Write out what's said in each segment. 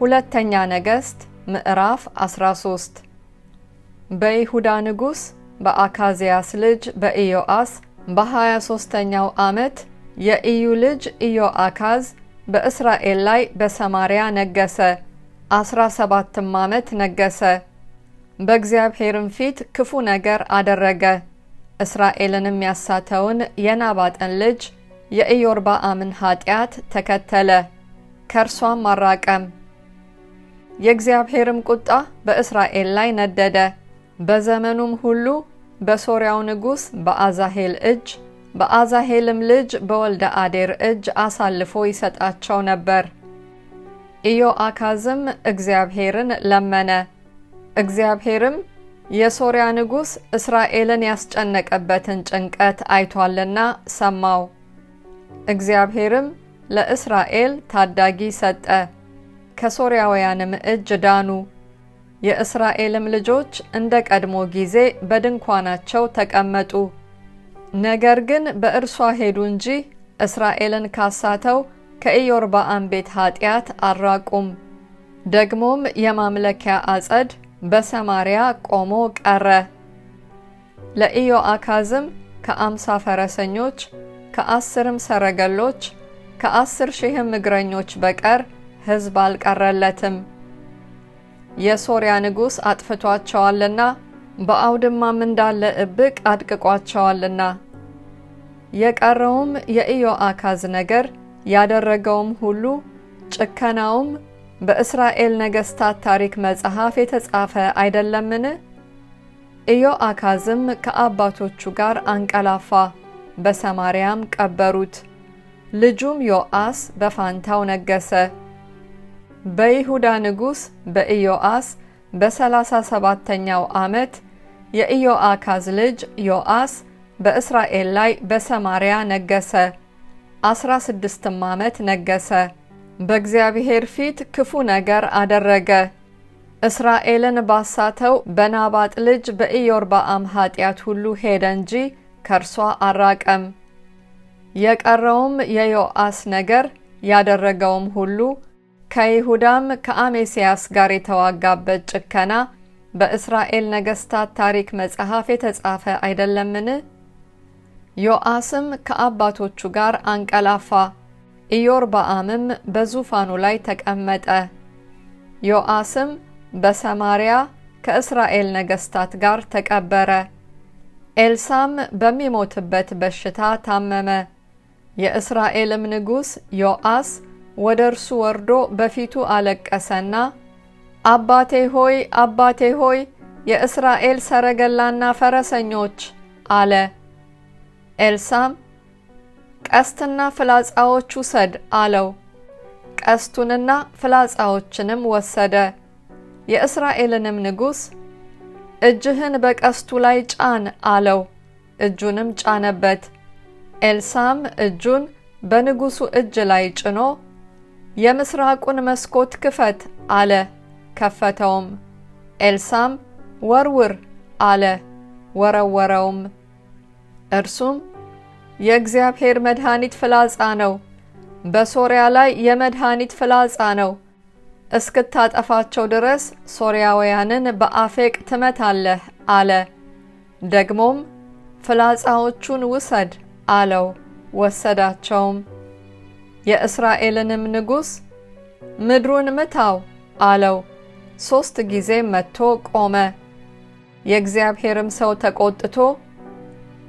ሁለተኛ ነገሥት ምዕራፍ 13 በይሁዳ ንጉስ በአካዝያስ ልጅ በኢዮአስ በ23ኛው ዓመት የኢዩ ልጅ ኢዮአካዝ በእስራኤል ላይ በሰማርያ ነገሰ። 17 ዓመት ነገሰ። በእግዚአብሔርም ፊት ክፉ ነገር አደረገ። እስራኤልንም ያሳተውን የናባጥን ልጅ የኢዮርብዓምን ኃጢአት ተከተለ፣ ከእርሷም አራቀም። የእግዚአብሔርም ቁጣ በእስራኤል ላይ ነደደ። በዘመኑም ሁሉ በሶርያው ንጉስ በአዛሄል እጅ በአዛሄልም ልጅ በወልደ አዴር እጅ አሳልፎ ይሰጣቸው ነበር። ኢዮአካዝም እግዚአብሔርን ለመነ። እግዚአብሔርም የሶርያ ንጉስ እስራኤልን ያስጨነቀበትን ጭንቀት አይቷልና ሰማው። እግዚአብሔርም ለእስራኤል ታዳጊ ሰጠ፣ ከሶርያውያንም እጅ ዳኑ። የእስራኤልም ልጆች እንደ ቀድሞ ጊዜ በድንኳናቸው ተቀመጡ። ነገር ግን በእርሷ ሄዱ እንጂ እስራኤልን ካሳተው ከኢዮርብዓም ቤት ኃጢአት አልራቁም። ደግሞም የማምለኪያ አጸድ በሰማርያ ቆሞ ቀረ። ለኢዮአካዝም ከ50 ፈረሰኞች ከ10 ሰረገሎች ከ10,000 እግረኞች በቀር ሕዝብ አልቀረለትም። የሶርያ ንጉስ አጥፍቷቸዋልና በአውድማም እንዳለ እብቅ አድቅቋቸዋልና። የቀረውም የኢዮአካዝ ነገር ያደረገውም ሁሉ ጭከናውም በእስራኤል ነገስታት ታሪክ መጽሐፍ የተጻፈ አይደለምን? ኢዮአካዝም ከአባቶቹ ጋር አንቀላፋ፣ በሰማርያም ቀበሩት። ልጁም ዮአስ በፋንታው ነገሰ። በይሁዳ ንጉስ በኢዮአስ በ37ኛው ዓመት የኢዮአካዝ ልጅ ዮአስ በእስራኤል ላይ በሰማርያ ነገሰ። 16 ዓመት ነገሰ። በእግዚአብሔር ፊት ክፉ ነገር አደረገ። እስራኤልን ባሳተው በናባጥ ልጅ በኢዮርብዓም ኃጢአት ሁሉ ሄደ እንጂ ከእርሷ አራቀም። የቀረውም የዮአስ ነገር ያደረገውም ሁሉ ከይሁዳም ከአሜስያስ ጋር የተዋጋበት ጭከና በእስራኤል ነገስታት ታሪክ መጽሐፍ የተጻፈ አይደለምን? ዮአስም ከአባቶቹ ጋር አንቀላፋ፣ ኢዮርብዓምም በዙፋኑ ላይ ተቀመጠ። ዮአስም በሰማርያ ከእስራኤል ነገስታት ጋር ተቀበረ። ኤልሳም በሚሞትበት በሽታ ታመመ። የእስራኤልም ንጉስ ዮአስ ወደ እርሱ ወርዶ በፊቱ አለቀሰና አባቴ ሆይ፣ አባቴ ሆይ፣ የእስራኤል ሰረገላና ፈረሰኞች አለ። ኤልሳም ቀስትና ፍላጻዎች ውሰድ አለው። ቀስቱንና ፍላጻዎችንም ወሰደ። የእስራኤልንም ንጉስ እጅህን በቀስቱ ላይ ጫን አለው። እጁንም ጫነበት። ኤልሳም እጁን በንጉሱ እጅ ላይ ጭኖ የምስራቁን መስኮት ክፈት አለ። ከፈተውም። ኤልሳም ወርውር አለ። ወረወረውም። እርሱም የእግዚአብሔር መድኃኒት ፍላጻ ነው፣ በሶርያ ላይ የመድኃኒት ፍላጻ ነው፣ እስክታጠፋቸው ድረስ ሶርያውያንን በአፌቅ ትመታለህ አለ። ደግሞም ፍላጻዎቹን ውሰድ አለው። ወሰዳቸውም። የእስራኤልንም ንጉስ ምድሩን ምታው አለው። 3 ጊዜ መትቶ ቆመ። የእግዚአብሔርም ሰው ተቆጥቶ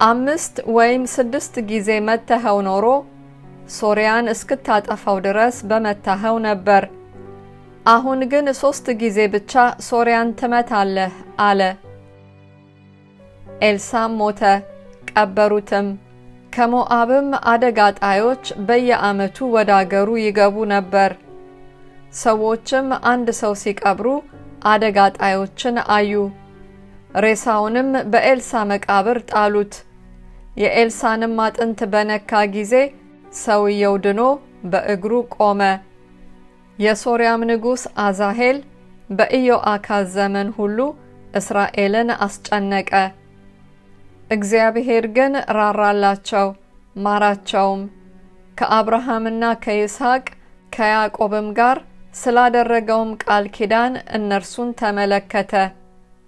5 ወይም 6 ጊዜ መተኸው ኖሮ ሶርያን እስክታጠፋው ድረስ በመታኸው ነበር። አሁን ግን 3 ጊዜ ብቻ ሶርያን ትመታለህ አለ። ኤልሳም ሞተ፣ ቀበሩትም። ከሞዓብም አደጋ ጣዮች በየዓመቱ ወደ አገሩ ይገቡ ነበር። ሰዎችም አንድ ሰው ሲቀብሩ አደጋ ጣዮችን አዩ። ሬሳውንም በኤልሳ መቃብር ጣሉት። የኤልሳንም አጥንት በነካ ጊዜ ሰውየው ድኖ በእግሩ ቆመ። የሶርያም ንጉስ አዛሄል በኢዮአካዝ ዘመን ሁሉ እስራኤልን አስጨነቀ። እግዚአብሔር ግን ራራላቸው፣ ማራቸውም። ከአብርሃምና ከይስሐቅ ከያዕቆብም ጋር ስላደረገውም ቃል ኪዳን እነርሱን ተመለከተ፣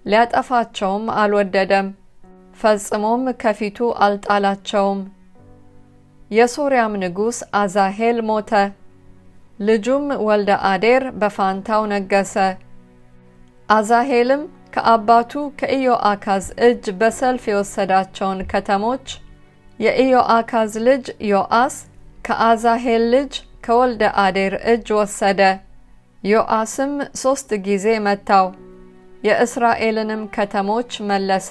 ሊያጠፋቸውም አልወደደም፣ ፈጽሞም ከፊቱ አልጣላቸውም። የሶርያም ንጉሥ አዛሄል ሞተ፣ ልጁም ወልደ አዴር በፋንታው ነገሰ። አዛሄልም ከአባቱ ከኢዮአካዝ እጅ በሰልፍ የወሰዳቸውን ከተሞች የኢዮአካዝ ልጅ ዮአስ ከአዛሄል ልጅ ከወልደ አዴር እጅ ወሰደ። ዮአስም 3 ጊዜ መታው፣ የእስራኤልንም ከተሞች መለሰ።